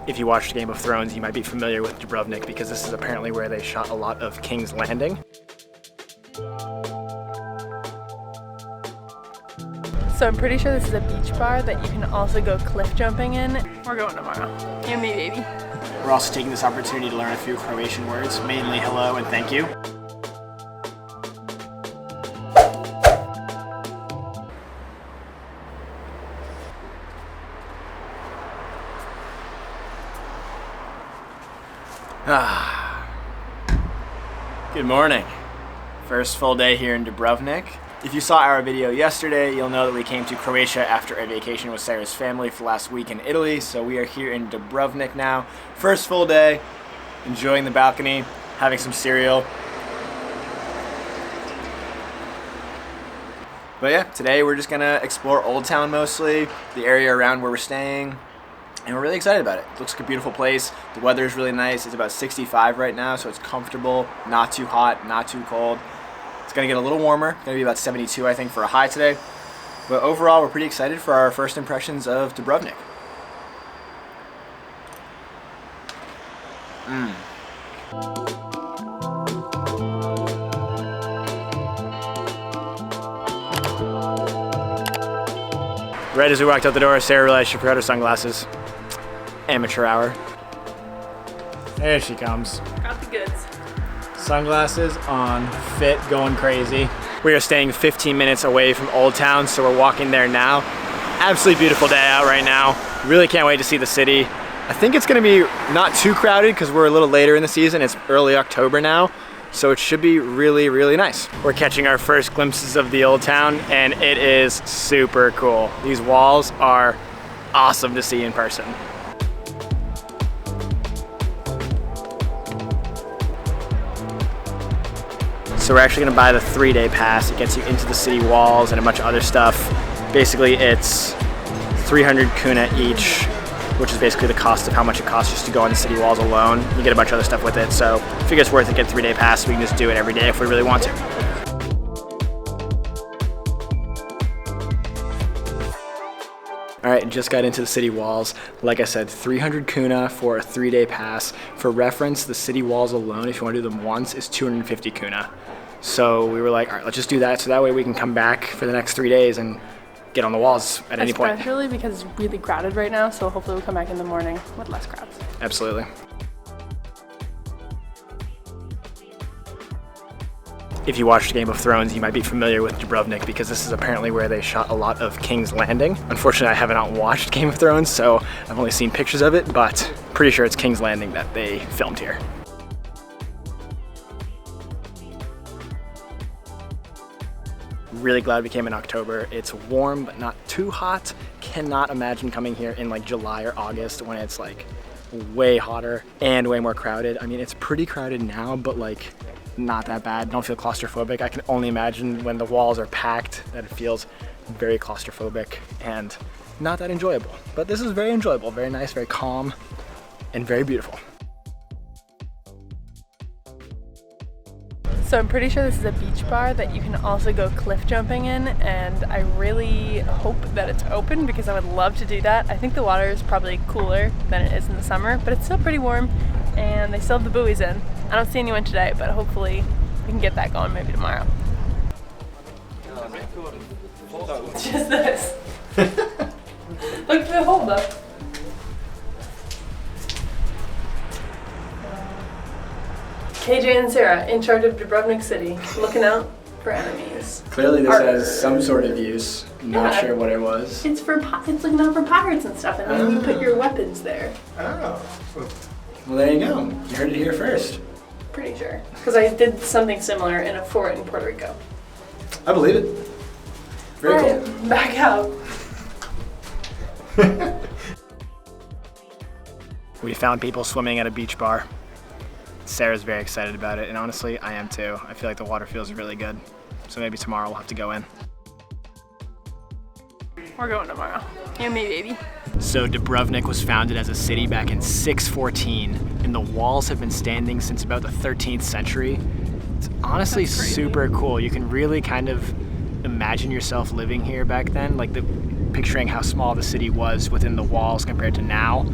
If you watched Game of Thrones, you might be familiar with Dubrovnik because this is apparently where they shot a lot of King's Landing. So I'm pretty sure this is a beach bar that you can also go cliff jumping in. We're going tomorrow. You and me, baby. We're also taking this opportunity to learn a few Croatian words, mainly hello and thank you. Good morning. First full day here in Dubrovnik. If you saw our video yesterday, you'll know that we came to Croatia after a vacation with Sarah's family for last week in Italy, so we are here in Dubrovnik now. First full day, enjoying the balcony, having some cereal. But yeah, today we're just gonna explore Old Town mostly, the area around where we're staying, and we're really excited about it. It looks like a beautiful place. The weather is really nice. It's about 65 right now, so it's comfortable, not too hot, not too cold. It's gonna get a little warmer. It's gonna be about 72, I think, for a high today. But overall, we're pretty excited for our first impressions of Dubrovnik. Right as we walked out the door, Sarah realized she forgot her sunglasses. Amateur hour. There she comes. Got the goods. Sunglasses on, fit, going crazy. We are staying 15 minutes away from Old Town, so we're walking there now. Absolutely beautiful day out right now. Really can't wait to see the city. I think it's gonna be not too crowded because we're a little later in the season. It's early October now, so it should be really, really nice. We're catching our first glimpses of the Old Town, and it is super cool. These walls are awesome to see in person. So we're actually gonna buy the 3-day pass. It gets you into the city walls and a bunch of other stuff. Basically, it's 300 kuna each, which is basically the cost of how much it costs just to go on the city walls alone. You get a bunch of other stuff with it, so I figure it's worth it. Get a 3-day pass. We can just do it every day if we really want to. All right, just got into the city walls. Like I said, 300 kuna for a 3-day pass. For reference, the city walls alone, if you want to do them once, is 250 kuna. So we were like, all right, let's just do that so that way we can come back for the next 3 days and get on the walls at any point. Especially because it's really crowded right now, so hopefully we'll come back in the morning with less crowds. Absolutely. If you watched Game of Thrones, you might be familiar with Dubrovnik because this is apparently where they shot a lot of King's Landing. Unfortunately, I haven't watched Game of Thrones, so I've only seen pictures of it, but pretty sure it's King's Landing that they filmed here. Really glad we came in October. It's warm, but not too hot. Cannot imagine coming here in like July or August when it's like way hotter and way more crowded. I mean, it's pretty crowded now, but like not that bad. Don't feel claustrophobic. I can only imagine when the walls are packed that it feels very claustrophobic and not that enjoyable. But this is very enjoyable, very nice, very calm, and very beautiful. So I'm pretty sure this is a beach bar that you can also go cliff jumping in, and I really hope that it's open because I would love to do that. I think the water is probably cooler than it is in the summer, but it's still pretty warm, and they still have the buoys in. I don't see anyone today, but hopefully we can get that going maybe tomorrow. Just this. Look for the hold up. KJ and Sarah, in charge of Dubrovnik City, looking out for enemies. Clearly this has some sort of use. Not sure what it was. It's looking out for pirates and stuff, and then you put your weapons there. Oh. Well, there you go. You heard it here first. Pretty sure. Because I did something similar in a fort in Puerto Rico. I believe it. Very cool. Right, back out. We found people swimming at a beach bar. Sarah's very excited about it, and honestly, I am too. I feel like the water feels really good. So maybe tomorrow we'll have to go in. We're going tomorrow. You and me, baby. So Dubrovnik was founded as a city back in 614, and the walls have been standing since about the 13th century. It's honestly super cool. You can really kind of imagine yourself living here back then. Like picturing how small the city was within the walls compared to now,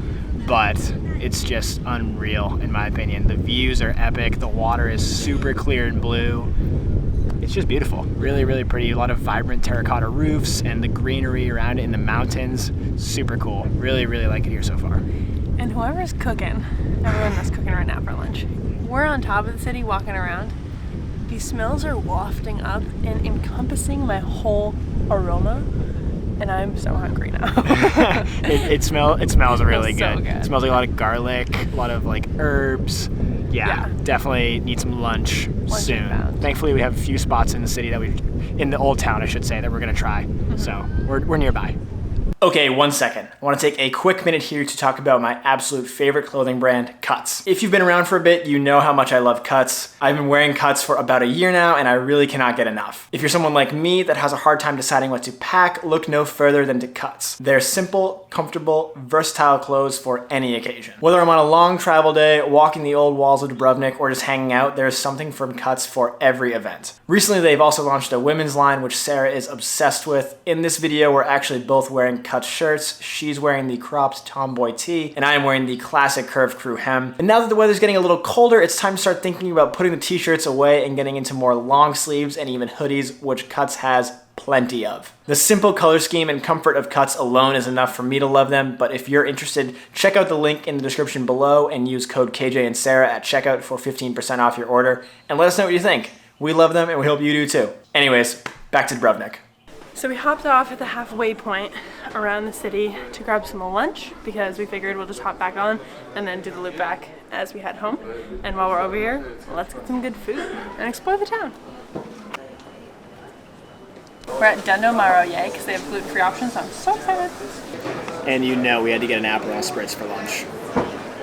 but it's just unreal in my opinion. The views are epic, the water is super clear and blue. It's just beautiful, really, really pretty. A lot of vibrant terracotta roofs and the greenery around it in the mountains. Super cool. Really, really like it here so far. And whoever's cooking, everyone that's cooking right now for lunch, we're on top of the city walking around. These smells are wafting up and encompassing my whole aroma, and I'm so hungry now. it smells really so good. It smells like a lot of garlic, a lot of like herbs. Yeah, definitely need some lunch soon. Thankfully, we have a few spots in the city in the old town, I should say, that we're gonna try. So we're nearby. Okay, 1 second. I want to take a quick minute here to talk about my absolute favorite clothing brand, Cuts. If you've been around for a bit, you know how much I love Cuts. I've been wearing Cuts for about a year now, and I really cannot get enough. If you're someone like me that has a hard time deciding what to pack, look no further than to Cuts. They're simple, comfortable, versatile clothes for any occasion. Whether I'm on a long travel day, walking the old walls of Dubrovnik, or just hanging out, there's something from Cuts for every event. Recently, they've also launched a women's line, which Sarah is obsessed with. In this video, we're actually both wearing Cuts shirts. She's wearing the cropped tomboy tee, and I am wearing the classic curved crew hem. And now that the weather's getting a little colder, it's time to start thinking about putting the t-shirts away and getting into more long sleeves and even hoodies, which Cuts has plenty of. The simple color scheme and comfort of Cuts alone is enough for me to love them, but if you're interested, check out the link in the description below and use code KJ and Sarah at checkout for 15% off your order, and let us know what you think. We love them and we hope you do too. Anyways, back to Dubrovnik. So we hopped off at the halfway point around the city to grab some lunch because we figured we'll just hop back on and then do the loop back as we head home. And while we're over here, let's get some good food and explore the town. We're at Dundo Maroye because they have gluten-free options, so I'm so excited. And you know we had to get an Aperol Spritz for lunch.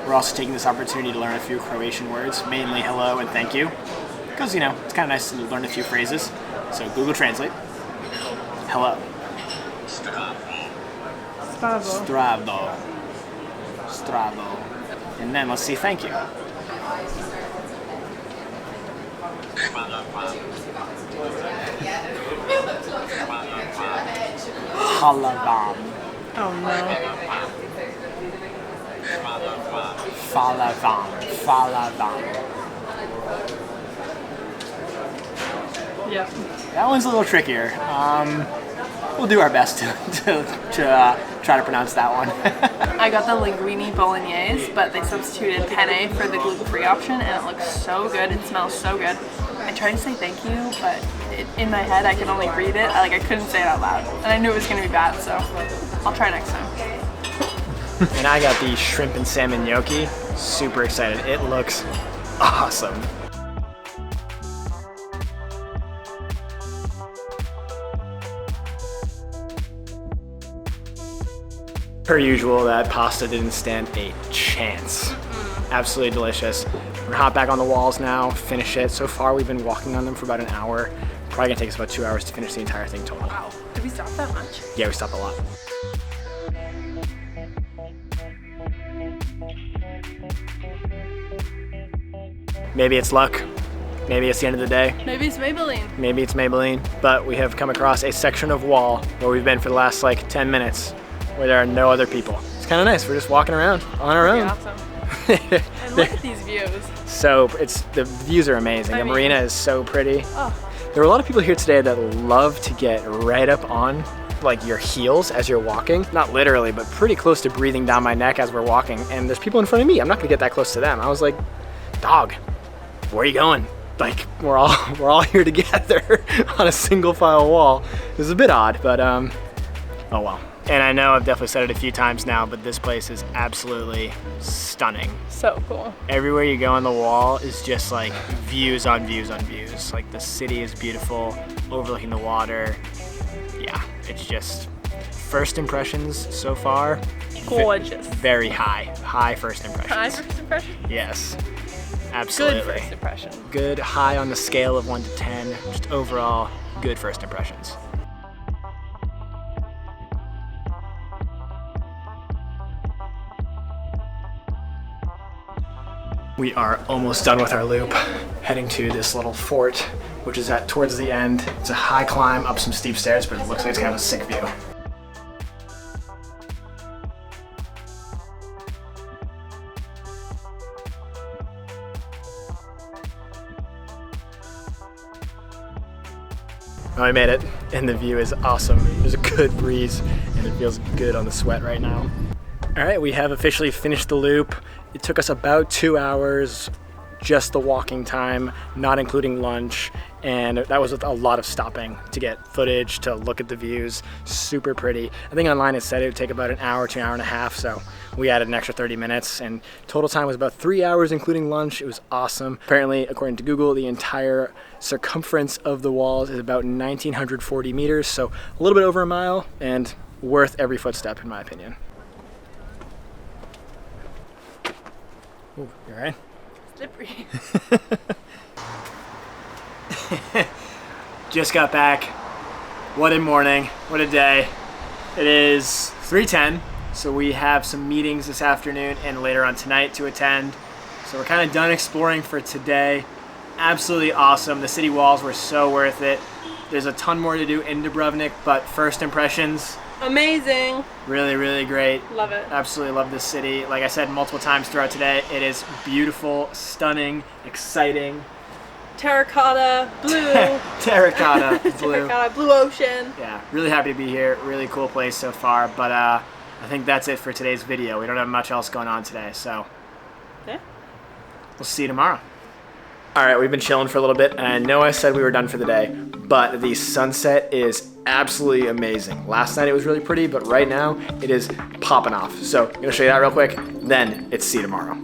We're also taking this opportunity to learn a few Croatian words, mainly hello and thank you. Because, you know, it's kind of nice to learn a few phrases. So Google Translate. Hello. Stravo. Stravo. Stravo. And then let's see thank you. Halavam. Oh no. Falavam. Falavam. Yep. That one's a little trickier. We'll do our best to try to pronounce that one. I got the linguine bolognese, but they substituted penne for the gluten-free option, and it looks so good. It smells so good. I tried to say thank you, but in my head I could only read it. I couldn't say it out loud, and I knew it was going to be bad, so I'll try next time. And I got the shrimp and salmon gnocchi. Super excited. It looks awesome. Per usual, that pasta didn't stand a chance. Absolutely delicious. We're gonna hop back on the walls now, finish it. So far, we've been walking on them for about an hour. Probably gonna take us about 2 hours to finish the entire thing total. Wow, did we stop that much? Yeah, we stopped a lot. Maybe it's luck. Maybe it's the end of the day. Maybe it's Maybelline. Maybe it's Maybelline. But we have come across a section of wall where we've been for the last like 10 minutes. Where there are no other people. It's kind of nice. We're just walking around on our own. Awesome. And look at these views. So the views are amazing. The marina is so pretty. Oh. There were a lot of people here today that love to get right up on like your heels as you're walking. Not literally, but pretty close to breathing down my neck as we're walking. And there's people in front of me. I'm not gonna get that close to them. I was like, dog, where are you going? Like we're all here together on a single file wall. It was a bit odd, but oh well. And I know I've definitely said it a few times now, but this place is absolutely stunning. So cool. Everywhere you go on the wall is just like views on views on views. Like the city is beautiful, overlooking the water. Yeah, it's just first impressions so far. Gorgeous. Very high first impressions. High first impression? Yes, absolutely. Good first impression. Good, high on the scale of 1 to 10. Just overall, good first impressions. We are almost done with our loop, heading to this little fort, which is towards the end. It's a high climb up some steep stairs, but it looks like it's kind of a sick view. Oh, I made it, and the view is awesome. There's a good breeze, and it feels good on the sweat right now. All right, we have officially finished the loop. It took us about 2 hours, just the walking time, not including lunch, and that was with a lot of stopping to get footage, to look at the views. Super pretty. I think online it said it would take about an hour to an hour and a half, so we added an extra 30 minutes, and total time was about 3 hours including lunch. It was awesome. Apparently, according to Google, the entire circumference of the walls is about 1,940 meters, so a little bit over a mile, and worth every footstep in my opinion. Ooh, you all right? Slippery. Just got back. What a morning, what a day. It is 3:10, so we have some meetings this afternoon and later on tonight to attend. So we're kind of done exploring for today. Absolutely awesome. The city walls were so worth it. There's a ton more to do in Dubrovnik, but first impressions, Amazing. really, really great. Love it. Absolutely love this city. Like I said multiple times throughout today, it is beautiful, stunning, exciting. Terracotta, blue. Terracotta, blue. Terracotta, blue ocean. Yeah, really happy to be here. Really cool place so far, but I think that's it for today's video. We don't have much else going on today, so Yeah. we'll see you tomorrow. All right, we've been chilling for a little bit, and I know I said we were done for the day, but the sunset is absolutely amazing. Last night it was really pretty, but right now it is popping off. So I'm gonna show you that real quick, then it's see you tomorrow.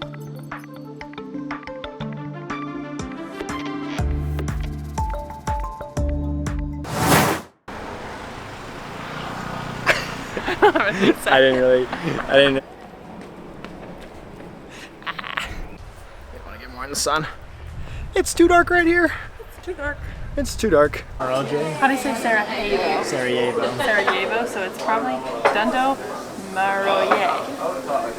I didn't. You want to get more in the sun? It's too dark right here. It's too dark. It's too dark. RLJ? How do you say Sarajevo? Sarajevo. Sarajevo, so it's probably Dundo Maroye.